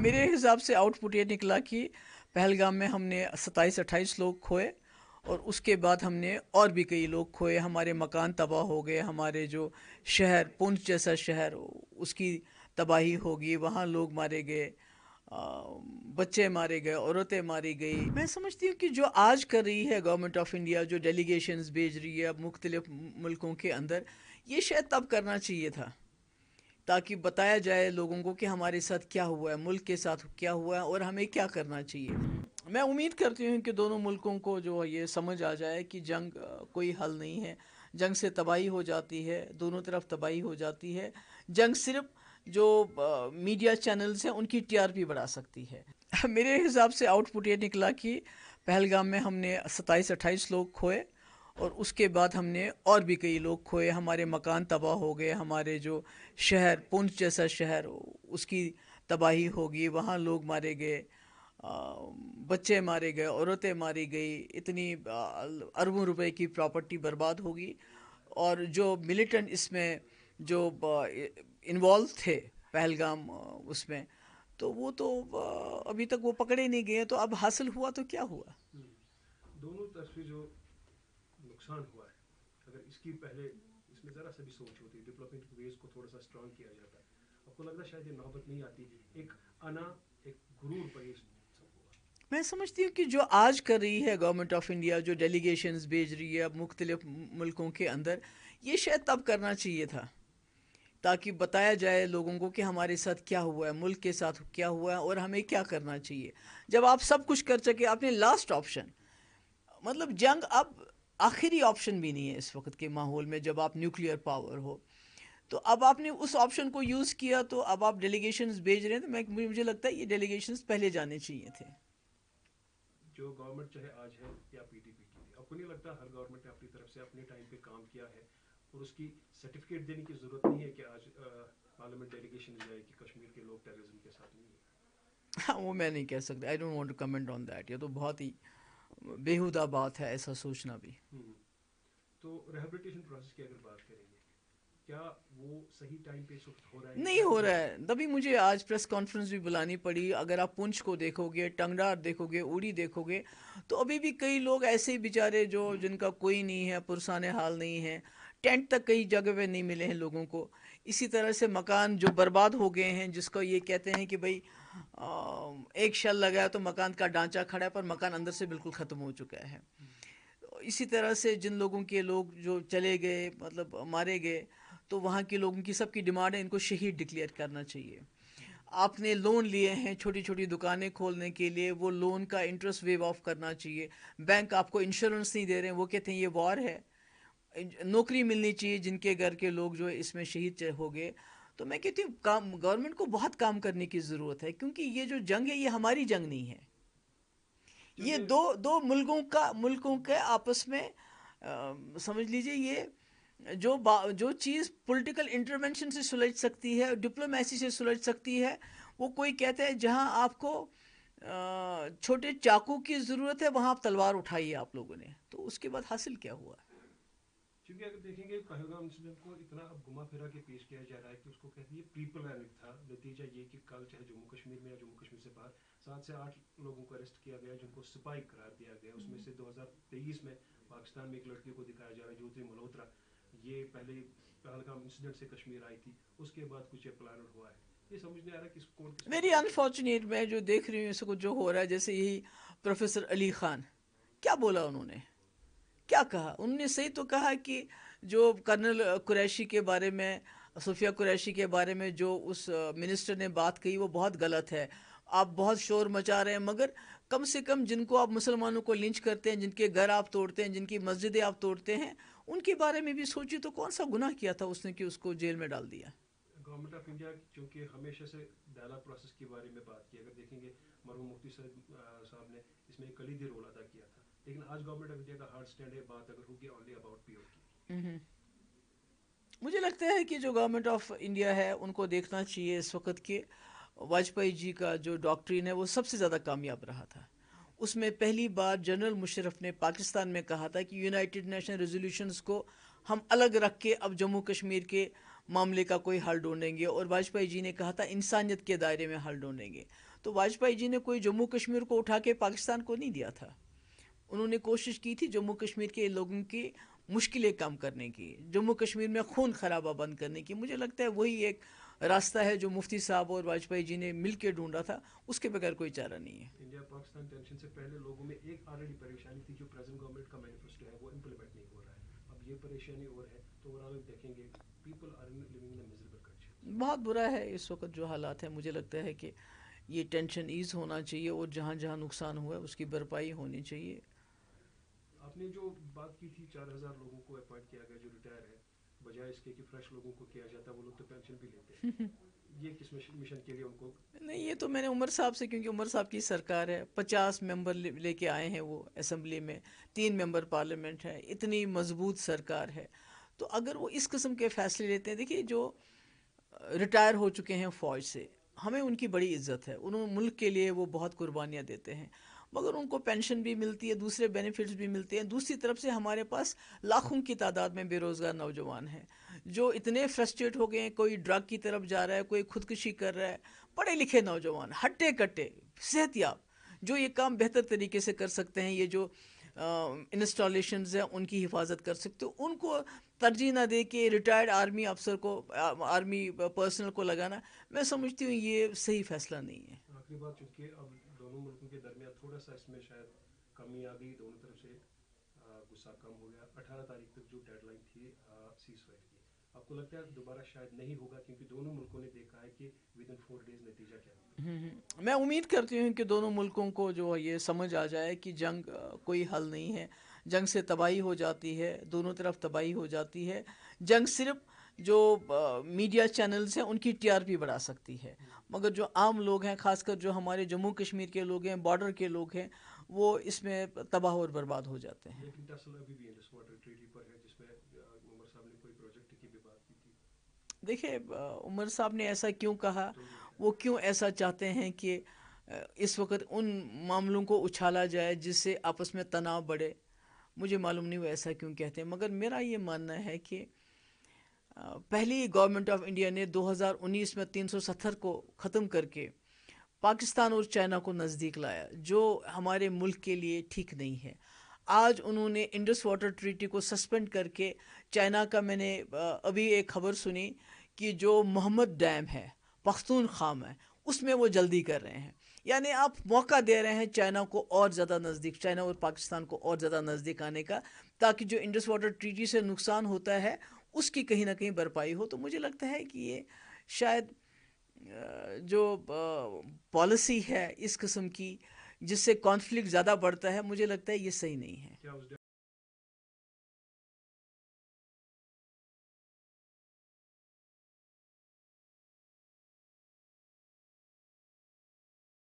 میرے حساب سے آؤٹ پٹ یہ نکلا کہ پہلگام میں ہم نے 27-28 لوگ کھوئے، اور اس کے بعد ہم نے اور بھی کئی لوگ کھوئے، ہمارے مکان تباہ ہو گئے، ہمارے جو شہر پونچھ جیسا شہر اس کی تباہی ہوگی، وہاں لوگ مارے گئے، بچے مارے گئے، عورتیں ماری گئی۔ میں سمجھتی ہوں کہ جو آج کر رہی ہے گورنمنٹ آف انڈیا، جو ڈیلیگیشنز بھیج رہی ہے اب مختلف ملکوں کے اندر، یہ شاید تب کرنا چاہیے تھا تاکہ بتایا جائے لوگوں کو کہ ہمارے ساتھ کیا ہوا ہے، ملک کے ساتھ کیا ہوا ہے، اور ہمیں کیا کرنا چاہیے۔ میں امید کرتی ہوں کہ دونوں ملکوں کو جو یہ سمجھ آ جائے کہ جنگ کوئی حل نہیں ہے، جنگ سے تباہی ہو جاتی ہے، دونوں طرف تباہی ہو جاتی ہے۔ جنگ صرف جو میڈیا چینلز ہیں ان کی ٹی آر پی بڑھا سکتی ہے۔ میرے حساب سے آؤٹ پٹ یہ نکلا کہ پہلگام میں ہم نے 27-28 لوگ کھوئے، اور اس کے بعد ہم نے اور بھی کئی لوگ کھوئے، ہمارے مکان تباہ ہو گئے، ہمارے جو شہر پونچھ جیسا شہر اس کی تباہی ہوگی، وہاں لوگ مارے گئے، بچے مارے گئے، عورتیں ماری گئی، اتنی اربوں روپے کی پراپرٹی برباد ہوگی۔ اور جو ملیٹنٹ اس میں جو انوالو تھے پہلگام اس میں، تو وہ تو ابھی تک وہ پکڑے نہیں گئے، تو اب حاصل ہوا تو کیا ہوا؟ دونوں طرف سے جو نقصان ہوا ہے، اگر اس کی پہلے اس میں ذرا سا بھی سوچ ہوتی، ڈپلومیٹک ویز کو تھوڑا سا اسٹرانگ کیا جاتا ہے، آپ کو لگتا ہے شاید یہ نوبت نہیں آتی، ایک انا ایک غرور پر یہ سب ہوا۔ میں سمجھتی ہوں کہ جو آج کر رہی ہے گورنمنٹ آف انڈیا، جو ڈیلیگیشنز بھیج رہی ہے اب مختلف ملکوں کے اندر، یہ شاید تب کرنا چاہیے تھا تاکہ بتایا جائے لوگوں کو کہ ہمارے ساتھ کیا ہوا ہے، ملک کے ساتھ کیا ہوا ہے، اور ہمیں کیا کرنا چاہیے۔ جب آپ سب کچھ کر سکے، آپ نے لاسٹ آپشن، مطلب جنگ اب آخری آپشن بھی نہیں ہے اس وقت کے ماحول میں، جب آپ نیوکلیئر پاور ہو، تو اب آپ نے اس آپشن کو یوز کیا، تو اب آپ ڈیلیگیشنز بھیج رہے ہیں، تو مجھے لگتا ہے یہ ڈیلیگیشنز پہلے جانے چاہیے تھے۔ جو گورنمنٹ چاہے آج ہے یا پی ڈی پی کی، آپ کو نہیں لگتا ہر گورنمنٹ نے اپنی طرف سے اپنے ٹائم پہ کام کیا ہے، اور اس کی سرٹیفکیٹ دینے کی ضرورت نہیں ہے کہ آج پارلیمنٹ ڈیلیگیشن جائے کہ کشمیر کے لوگ ٹیررزم کے ساتھ نہیں ہیں؟ وہ میں نہیں کہہ سکتا، I don't want to comment on that, یہ تو بہت ہی بیہودہ بات ہے ایسا سوچنا بھی۔ تو ریہیبلیٹیشن پروسیس کی اگر بات کریں گے، کیا وہ صحیح ٹائم پہ اس وقت ہو رہا ہے نہیں یا ہو رہا ہے، تبھی مجھے آج پریس کانفرنس بھی بلانی پڑی۔ اگر آپ پونچھ کو دیکھو گے، ٹنگڈار دیکھو گے، اوڑی دیکھو گے، تو ابھی بھی کئی لوگ ایسے ہی بیچارے جو جن کا کوئی نہیں ہے، پرسان حال نہیں ہے، ٹینٹ تک کئی جگہ پہ نہیں ملے ہیں لوگوں کو۔ اسی طرح سے مکان جو برباد ہو گئے ہیں، جس کو یہ کہتے ہیں کہ بھئی ایک شل لگا ہے تو مکان کا ڈھانچہ کھڑا ہے، پر مکان اندر سے بالکل ختم ہو چکا ہے۔ اسی طرح سے جن لوگوں کے لوگ جو چلے گئے، مطلب مارے گئے، تو وہاں کے لوگوں کی سب کی ڈیمانڈ ہے ان کو شہید ڈکلیئر کرنا چاہیے۔ آپ نے لون لیے ہیں چھوٹی چھوٹی دکانیں کھولنے کے لیے، وہ لون کا انٹرسٹ ویو آف کرنا چاہیے۔ بینک آپ کو انشورنس نہیں دے رہے ہیں، وہ کہتے ہیں یہ وار ہے۔ نوکری ملنی چاہیے جن کے گھر کے لوگ جو اس میں شہید ہو گئے۔ تو میں کہتی ہوں گورنمنٹ کو بہت کام کرنے کی ضرورت ہے، کیونکہ یہ جو جنگ ہے یہ ہماری جنگ نہیں ہے، یہ دو ملکوں کے آپس میں سمجھ لیجئے، یہ جو چیز پولیٹیکل انٹرونشن سے سلجھ سکتی ہے، ڈپلومیسی سے سلجھ سکتی ہے، وہ کوئی کہتا ہے جہاں آپ کو چھوٹے چاقو کی ضرورت ہے وہاں آپ تلوار اٹھائیے آپ لوگوں نے، تو اس کے بعد حاصل کیا ہوا؟ کیونکہ اگر دیکھیں گے پہلگام انسیڈنٹ کو اتنا اب گھما پھرا کے پیش کیا جا رہا ہے کہ اس کو کہتے ہیں یہ پری پلاننگ تھا، نتیجہ یہ کہ کل چاہے جموں کشمیر میں یا جموں کشمیر سے باہر 7 سے 8 لوگوں کو اریسٹ کیا گیا جن کو سپاہی قرار دیا گیا۔ اس میں سے 2023 میں پاکستان میں ایک لڑکی کو دکھایا جا رہا ہے جیوتری ملہوترا، یہ پہلے پہلگام انسیڈنٹ سے کشمیر آئی تھی، اس کے بعد کچھ پلان ہوا ہے، یہ سمجھ نہیں آ رہا کس کون کس ویری انفارچونیٹ، میں جو دیکھ رہی ہوں اس کو جو ہو رہا ہے، جیسے یہی پروفیسر علی خان، کیا بولا انہوں نے، کیا کہا انہوں نے؟ صحیح تو کہا کہ جو کرنل قریشی کے بارے میں، صفیہ قریشی کے بارے میں جو اس منسٹر نے بات کہی وہ بہت غلط ہے، آپ بہت شور مچا رہے ہیں، مگر کم سے کم جن کو آپ مسلمانوں کو لنچ کرتے ہیں، جن کے گھر آپ توڑتے ہیں، جن کی مسجدیں آپ توڑتے ہیں، ان کے بارے میں بھی سوچیے تو کون سا گناہ کیا تھا اس نے کہ اس کو جیل میں ڈال دیا۔ گورنمنٹ آف انڈیا چونکہ ہمیشہ سے ڈائلاگ پروسیس کے بارے میں بات کی، اگر دیکھیں گے مرحوم مفتی صاحب نے اس میں ایک کلیدی رول ادا کیا تھا، لیکن آج گورنمنٹ آف انڈیا کا ہارڈ سٹینڈ ہے، بات اگر ہوگی اونلی اباؤٹ پی او کی۔ مجھے لگتا ہے کہ جو گورنمنٹ آف انڈیا ہے ان کو دیکھنا چاہیے اس وقت کہ واجپئی جی کا جو ڈاکٹرین ہے وہ سب سے زیادہ کامیاب رہا تھا۔ اس میں پہلی بار جنرل مشرف نے پاکستان میں کہا تھا کہ یونائٹڈ نیشن ریزولوشنز کو ہم الگ رکھ کے اب جموں کشمیر کے معاملے کا کوئی حل ڈھونڈیں گے، اور واجپئی جی نے کہا تھا انسانیت کے دائرے میں حل ڈھونڈیں گے. تو واجپئی جی نے کوئی جموں کشمیر کو اٹھا کے پاکستان کو نہیں دیا تھا. انہوں نے کوشش کی تھی جموں کشمیر کے لوگوں کی مشکلیں کم کرنے کی، جموں کشمیر میں خون خرابہ بند کرنے کی. مجھے لگتا ہے وہی ایک راستہ ہے جو مفتی صاحب اور واجپئی جی نے مل کے ڈھونڈا تھا، اس کے بغیر کوئی چارہ نہیں ہے. انڈیا پاکستان ٹینشن سے پہلے لوگوں میں ایک آلریڈی پریشانی تھی، جو پریزنٹ گورنمنٹ کا مینیفیسٹو ہے وہ امپلیمنٹ نہیں ہو رہا ہے. اب یہ پریشانی اور ہے، تو اوورآل دیکھیں گے people are living in miserable condition. بہت برا ہے اس وقت جو حالات ہیں. مجھے لگتا ہے کہ یہ ٹینشن ایز ہونا چاہیے، اور جہاں جہاں نقصان ہوا ہے اس کی بھرپائی ہونی چاہیے. آپ نے جو بات کی تھی 4,000 لوگوں کو اپوائنٹ کیا گیا جو ریٹائر ہے، بجائے اس کے کہ فریش لوگوں کو کیا جاتا، وہ لوگ تو پینشن بھی لیتے ہیں. یہ کس مشن کے لیے ان کو؟ نہیں، یہ تو میں نے عمر صاحب سے، کیونکہ عمر صاحب کی سرکار ہے، 50 ممبر لے کے آئے ہیں وہ اسمبلی میں، 3 ممبر پارلیمنٹ ہے، اتنی مضبوط سرکار ہے. تو اگر وہ اس قسم کے فیصلے لیتے ہیں، دیکھیے جو ریٹائر ہو چکے ہیں فوج سے، ہمیں ان کی بڑی عزت ہے، انہوں ملک کے لیے وہ بہت قربانیاں دیتے ہیں، مگر ان کو پینشن بھی ملتی ہے، دوسرے بینیفٹس بھی ملتے ہیں. دوسری طرف سے ہمارے پاس لاکھوں کی تعداد میں بے روزگار نوجوان ہیں جو اتنے فرسٹریٹ ہو گئے ہیں. کوئی ڈرگ کی طرف جا رہا ہے، کوئی خودکشی کر رہا ہے. پڑھے لکھے نوجوان ہٹے کٹے صحت یاب جو یہ کام بہتر طریقے سے کر سکتے ہیں، یہ جو انسٹالیشنز ہیں ان کی حفاظت کر سکتے ہو، ان کو ترجیح نہ دے کے ریٹائرڈ آرمی افسر کو، آرمی پرسنل کو لگانا، میں سمجھتی ہوں یہ صحیح فیصلہ نہیں ہے. آخری بات، چونکہ اب دونوں ملکوں کے درمیان تھوڑا سا اس میں شاید کمی آ گئی، دونوں طرف سے غصہ کم ہو گیا. 18 تاریخ تک جو ڈیڈ لائن تھی سیز فائر کی، آپ کو لگتا ہے دوبارہ شاید نہیں ہوگا؟ کیونکہ دونوں ملکوں نے دیکھا ہے کہ ود ان 4 days نتیجہ کیا ہوگا. میں امید کرتی ہوں کہ دونوں ملکوں کو جو یہ سمجھ آ جائے کہ جنگ کوئی حل نہیں ہے، جنگ سے تباہی ہو جاتی ہے، دونوں طرف تباہی ہو جاتی ہے. جنگ صرف جو میڈیا چینلز ہیں ان کی ٹی آر پی بڑھا سکتی ہے، مگر جو عام لوگ ہیں، خاص کر جو ہمارے جموں کشمیر کے لوگ ہیں، بارڈر کے لوگ ہیں، وہ اس میں تباہ اور برباد ہو جاتے ہیں. لیکن ٹسل ابھی بھی انڈس واٹر ٹریٹی پر ہے، جس میں عمر صاحب نے کوئی پروجیکٹ کی بھی بات کی تھی. دیکھیں عمر صاحب نے ایسا کیوں کہا، وہ کیوں ایسا چاہتے ہیں کہ اس وقت ان معاملوں کو اچھالا جائے جس سے آپس میں تناؤ بڑھے، مجھے معلوم نہیں وہ ایسا کیوں کہتے ہیں. مگر میرا یہ ماننا ہے کہ پہلی گورنمنٹ آف انڈیا نے 2019 میں 370 کو ختم کر کے پاکستان اور چائنا کو نزدیک لایا، جو ہمارے ملک کے لیے ٹھیک نہیں ہے. آج انہوں نے انڈس واٹر ٹریٹی کو سسپینڈ کر کے چائنا کا، میں نے ابھی ایک خبر سنی کہ جو محمد ڈیم ہے پختونخوا میں، اس میں وہ جلدی کر رہے ہیں. یعنی آپ موقع دے رہے ہیں چائنا کو اور زیادہ نزدیک، چائنا اور پاکستان کو اور زیادہ نزدیک آنے کا، تاکہ جو انڈس واٹر ٹریٹی سے نقصان ہوتا ہے اس کی کہیں نہ کہیں بھرپائی ہو. تو مجھے لگتا ہے کہ یہ شاید جو پالیسی ہے اس قسم کی، جس سے کانفلکٹ زیادہ بڑھتا ہے، مجھے لگتا ہے یہ صحیح نہیں ہے.